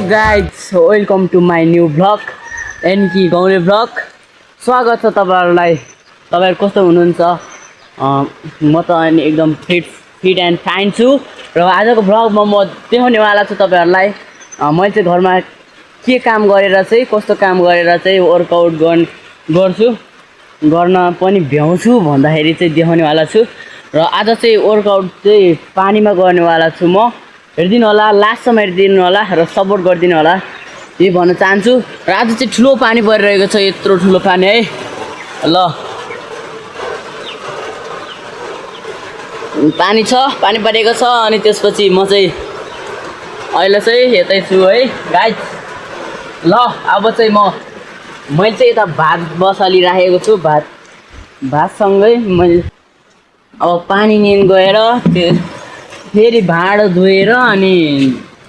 Guys welcome to my new vlog एनकी गाउँले vlog. स्वागत छ तपाईँहरूलाई। तपाईँहरू कस्तो हुनुहुन्छ? म त अनि एकदम फिट एन्ड फाइन छु र आजको भ्लगमा म देखाउनेवाला छु तपाईँहरूलाई मैले चाहिँ घरमा के काम गरेर चाहिँ कस्तो काम गरेर चाहिँ वर्कआउट गर्छु गर्न पनि भ्याउँछु भन्दाखेरि चाहिँ देखाउनेवाला छु। र आज चाहिँ वर्कआउट चाहिँ पानीमा गर्नेवाला छु। म हेरिदिनु होला, लास्टसम्म हेरिदिनु होला र सपोर्ट गरिदिनु होला, यही भन्न चाहन्छु। र आज चाहिँ ठुलो पानी परिरहेको छ, यत्रो ठुलो पानी है। ल पानी छ, पानी परेको छ। अनि त्यसपछि म चाहिँ अहिले चाहिँ यतै छु है गाइज। ल अब चाहिँ मैले चाहिँ यता भात बसालिराखेको छु। भातसँगै मैले अब पानी लिन गएर त्यो फेरि भाँडो धोएर अनि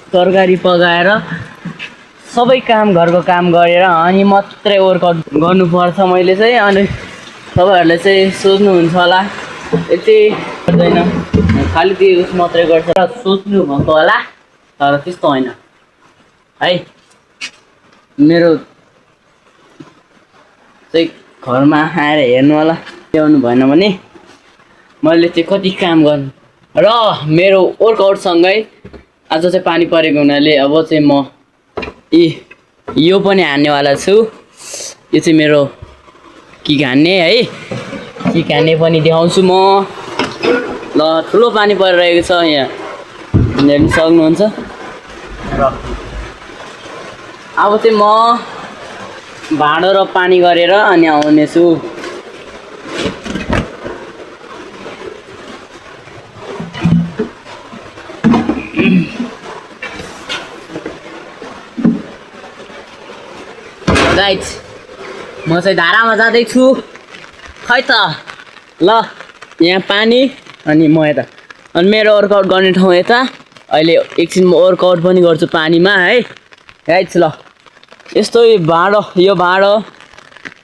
तरकारी पकाएर सबै काम घरको काम गरेर अनि मात्रै वर्कआउट गर्नुपर्छ मैले चाहिँ। अनि तपाईँहरूले चाहिँ सोच्नुहुन्छ होला यति गर्दैन, खालि त्यो उस मात्रै गर्छ र सोच्नु भएको होला, तर त्यस्तो होइन है। मेरो चाहिँ घरमा आएर हेर्नु होला, ल्याउनु भएन भने मैले चाहिँ कति काम गर्नु। र मेरो वर्कआउटसँगै आज चाहिँ पानी परेको हुनाले अब चाहिँ म यो पनि हान्नेवाला छु। यो चाहिँ मेरो किक हान्ने है, किक हान्ने पनि देखाउँछु म। ल ठुलो पानी परिरहेको छ, यहाँ हेर्नु सक्नुहुन्छ। र अब चाहिँ म भाँडो र पानी गरेर अनि आउनेछु। गाइज म चाहिँ धारामा जाँदैछु खै त। ल यहाँ पानी अनि म यता, अनि मेरो वर्कआउट गर्ने ठाउँ यता। अहिले एकछिन म वर्कआउट पनि गर्छु पानीमा है गाइज। ल यस्तो यो भाँडो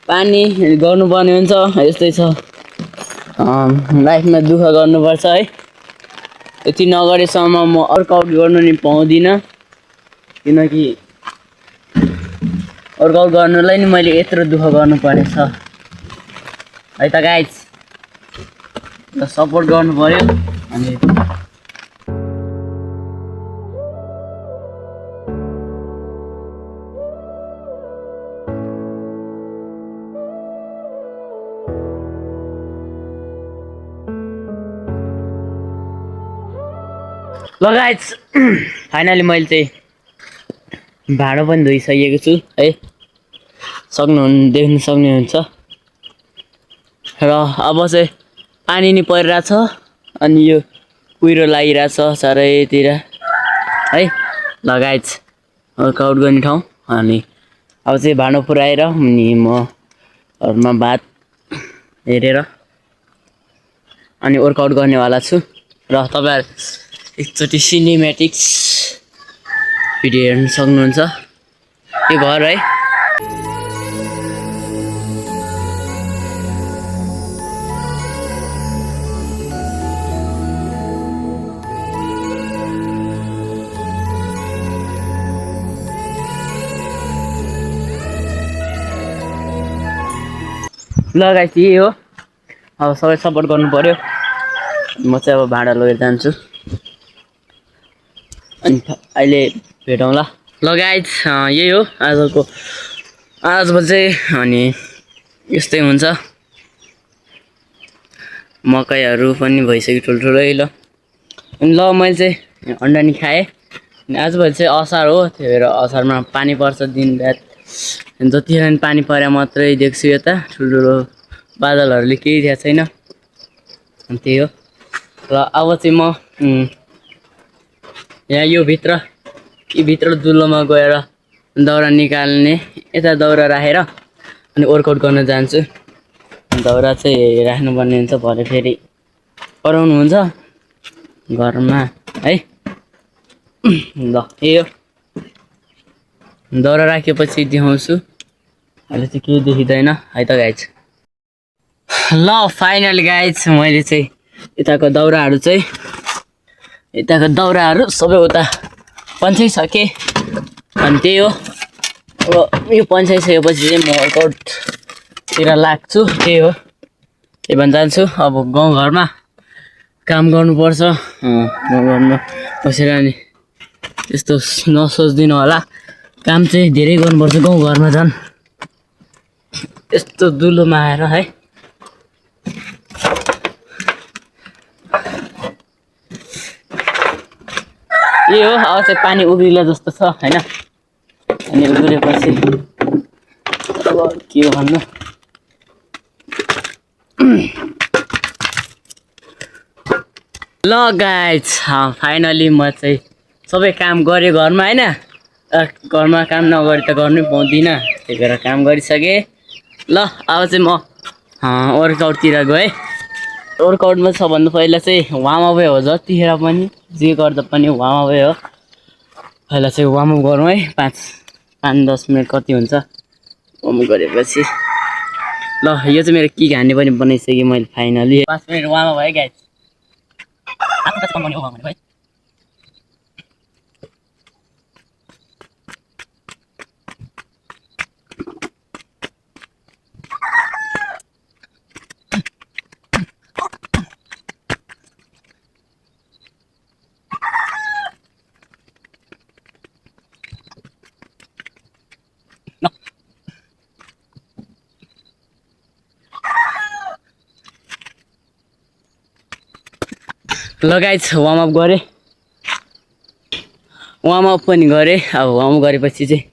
पानी गर्नुपर्ने हुन्छ, यस्तै छ लाइफमा, दुःख गर्नुपर्छ है। यति नगरेसम्म म वर्कआउट गर्नु नि पाउँदिनँ, किनकि वर्कआउट गर्नुलाई नि मैले यत्रो दुःख गर्नु परेछ है त गाइज। ल सपोर्ट गर्नु पर्यो। अनि ल गाइज फाइनली मैले चाहिँ भाँडो पनि धोइसकेको छु है, देख्न सक्नुहुन्छ। र अब चाहिँ पानी नि परिरहेछ अनि यो कुहिरो लागिरहेछ चारैतिर है। ल गाइज वर्कआउट गर्ने ठाउँ। अनि अब चाहिँ भाँडो पुऱ्याएर अनि म घरमा भात हेरेर अनि वर्कआउट गर्नेवाला छु। र तपाईँहरू एकचोटि सिनेमेटिक्स भिडियो हेर्न सक्नुहुन्छ। यो घर है। ल गाइस यही हो, अब सबै सपोर्ट गर्नु पर्यो। म चाहिँ अब भाँडा लगेर जान्छु अनि अहिले भेटौँला। ल गाइस यही हो आज चाहिँ अनि यस्तै हुन्छ। मकैहरू पनि भइसक्यो ठुल्ठुलै। ल मैले चाहिँ अन्डा नि खाएँ। आजभोलि चाहिँ असार हो, त्यही भएर असारमा पानी पर्छ दिनरात। जतिखेर पानी परे मात्रै देख्छु यता ठुल्ठुलो बादलहरूले केही थाहा छैन, त्यही हो। र अब चाहिँ म यहाँ यो भित्र दुलोमा गएर दाउरा निकाल्ने, यता दाउरा राखेर अनि वर्कआउट गर्न जान्छु। दाउरा चाहिँ राख्नुपर्ने हुन्छ, भरे फेरि कराउनु हुन्छ घरमा है। ल यही हो, दाउरा राखेपछि देखाउँछु। अहिले चाहिँ केही देखिँदैन है त गाइज। ल फाइनल गाइज मैले चाहिँ यताको दाउराहरू सबै उता पन्छाइसकेँ। अनि त्यही हो अब यो पन्छाइसकेपछि चाहिँ म वर्कआउटतिर लाग्छु त्यही हो त्यही भन्न चाहन्छु अब गाउँघरमा काम गर्नुपर्छ गाउँघरमा बसेर अनि त्यस्तो नसोच्दिनु होला काम चाहिँ धेरै गर्नुपर्छ गाउँघरमा झन् यस्तो दुलोमा आएर है यो हो अब चाहिँ पानी उग्रिला जस्तो छ हैन अनि उग्रेपछि अब के हो भन्नु ल गाइज फाइनली म चाहिँ सबै काम गरेँ घरमा हैन घरमा काम नगरी त गर्नै पाउँदिनँ त्यही भएर काम गरिसकेँ ल अब चाहिँ म वर्कआउटतिर गएँ वर्कआउटमा सबभन्दा पहिला चाहिँ वार्मअपै हो जतिखेर पनि जे गर्दा पनि वार्मअपै हो पहिला चाहिँ वार्मअप गरौँ है 5-10 मिनट कति हुन्छ वार्मअप गरेपछि ल यो चाहिँ मेरो के खाने पनि बनाइसकेँ मैले फाइनली 5 मिनट वार्मअप है गाइज आफ्नो त कम गर्ने हो भने भाइ ल गाइज वार्मअप गरेँ वार्मअप पनि गरेँ अब वार्मअप गरेपछि चाहिँ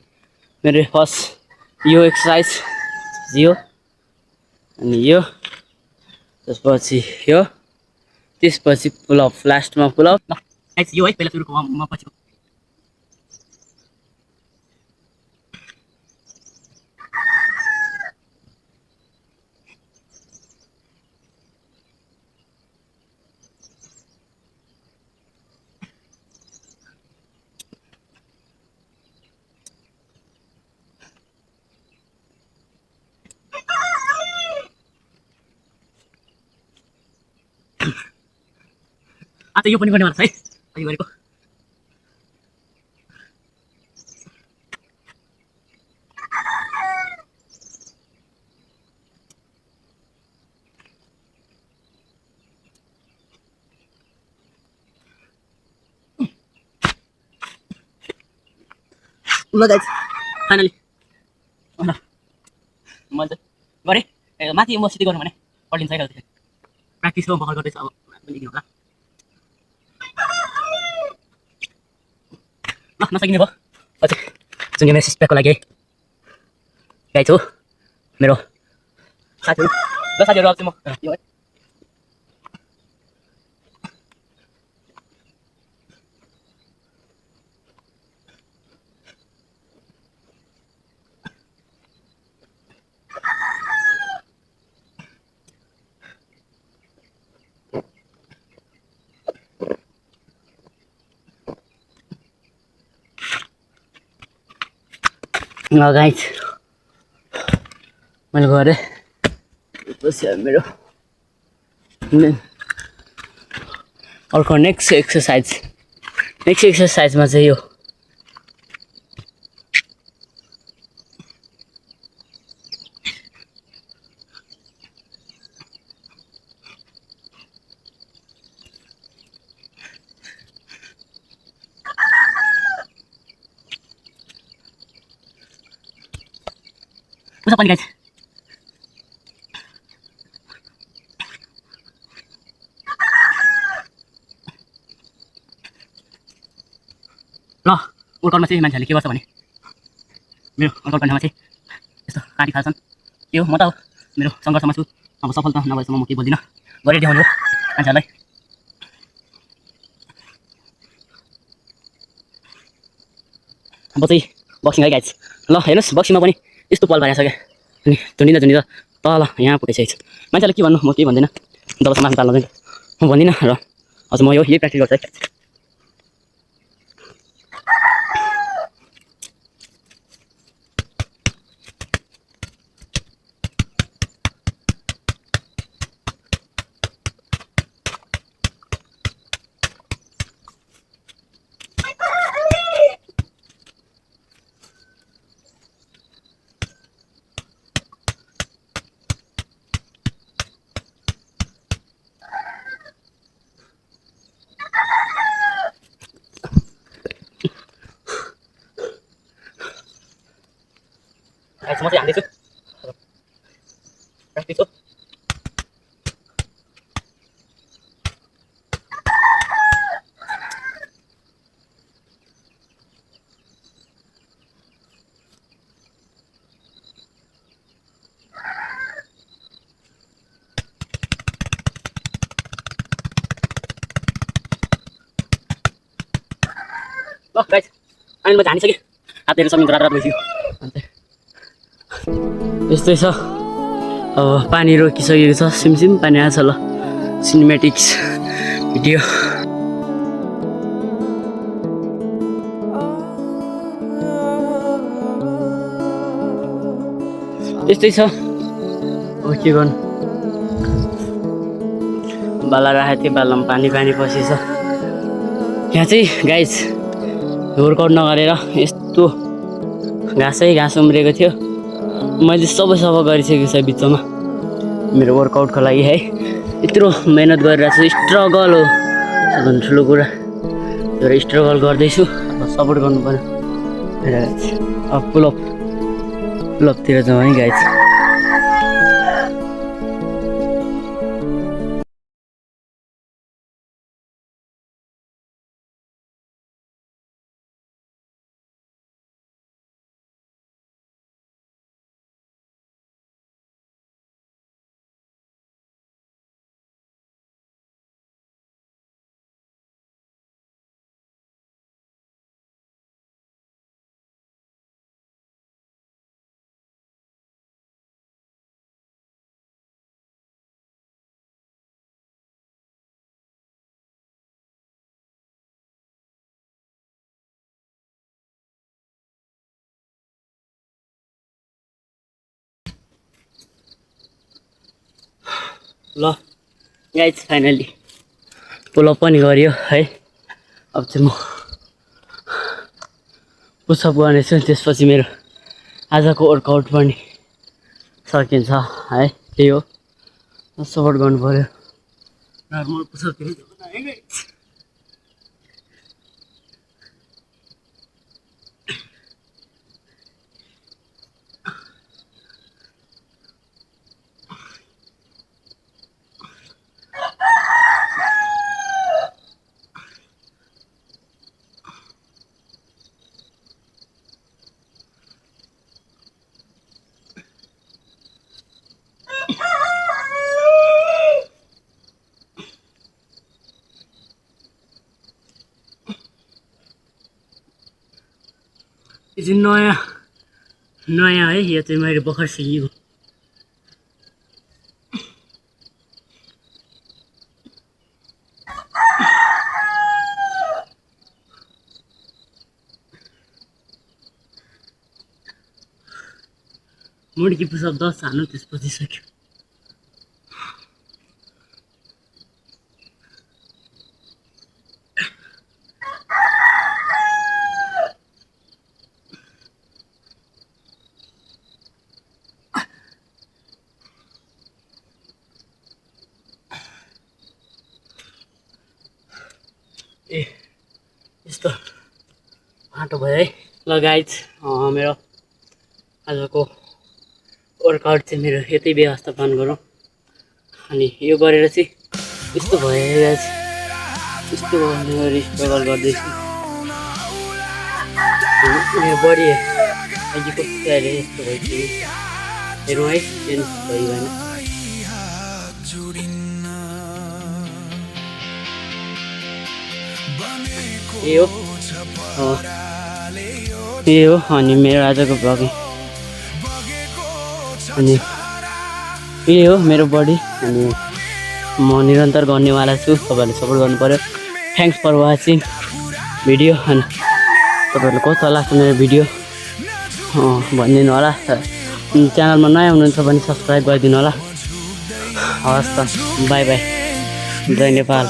मेरो फर्स्ट यो एक्सर्साइज यो अनि यो त्यसपछि यो त्यसपछि पुलअप लास्टमा पुलअप यो है पहिला सुरुको वार्मअप पछि आज यो पनि गर्ने वाला छ है यो गरेको ल गाइज फाइनली मैले गरेँ माथि म सिधै गर्नु भने पल्टिन्छ है खालको प्र्याक्टिसको बखर गर्दैछ अब पनि होला ल नसकिने भयो अझै जुन मेरो सिस्पेकको लागि है गाइज हो मेरो साथीहरू ल साथीहरू अब चाहिँ म यो है गाइज मैले गरेँ पछि मेरो अर्को नेक्स्ट एक्सर्साइजमा चाहिँ यो उसो पनि गाइज ल वर्कआउटमा चाहिँ मान्छेहरूले के गर्छ भने मेरो वर्कआउट गर्नेमा चाहिँ यस्तो काटी खाल्छन् के हो म त मेरो सङ्घर्षमा छु अब सफलता नभएसम्म म केही बोल्दिनँ गरेर देखाउने हो मान्छेहरूलाई अब चाहिँ बक्सिङ है गाइज ल हेर्नुहोस् बक्सिङमा पनि यस्तो पल भइरहेको छ क्या अनि झुन्डिँदा तल यहाँ पुगिसकेको छ मान्छेलाई के भन्नु म केही भन्दिनँ जबसम्म माथि ताल्न चाहिँ म भन्दिनँ र अझ म यही प्र्याक्टिस गर्छु है गाइस म चाहिँ हान्दैछु प्र्याक्टिस हो ल गाइस अनि म चाहिँ हानिसकेँ हातहरू सबै रात भइसक्यो अन्त यस्तै छ अब पानी रोकिसकेको छ सिमसिम पानी आएको छ ल सिनेमेटिक्स भिडियो यस्तै छ अब के गर्नु बाला राखेको थिएँ बालामा पानी पसेछ यहाँ चाहिँ गाइस वर्कआउट नगरेर यस्तो घाँस उम्रेको थियो मैले सबै सफा गरिसकेको छ बिचमा मेरो वर्कआउटको लागि है यत्रो मेहनत गरिरहेको छु स्ट्रगल हो सबभन्दा ठुलो कुरा तर स्ट्रगल गर्दैछु अब सपोर्ट गर्नु पर्यो अब पुलअपतिर जाउँ है गाइस ल गाइस फाइनली पुलअप पनि गरियो है अब चाहिँ म पुसअप गर्नेछु त्यसपछि मेरो आजको वर्कआउट पनि सकिन्छ है त्यही हो सपोर्ट गर्नु पर्यो नर्मल पुसअपतिर यो चाहिँ नयाँ है यो चाहिँ मैले भर्खर सिकेको मुड्की पुसअप 10 हान्नु त्यसपछि सक्यो ए यस्तो आँटो भयो है ल गाइज मेरो आजको वर्कआउट चाहिँ मेरो यतै व्यवस्थापन गरौँ अनि यो गरेर चाहिँ यस्तो भयो गाइज यस्तो गरी स्ट्रगल गर्दैछु मेरो बडी अहिले कस्तो अहिले यस्तो भइसक्यो हेरौँ है चेन्ज भयो भएन ए हो अनि मेरो आजको भ्लग अनि यही हो मेरो बडी अनि म निरन्तर गर्नेवाला छु तपाईँहरूले सपोर्ट गर्नु पर्यो थ्याङ्क्स फर वाचिङ भिडियो अनि तपाईँहरूले कस्तो लाग्छ मेरो भिडियो भनिदिनु होला च्यानलमा नयाँ हुनुहुन्छ भने सब्सक्राइब गरिदिनु होला हवस् त बाई बाई जय नेपाल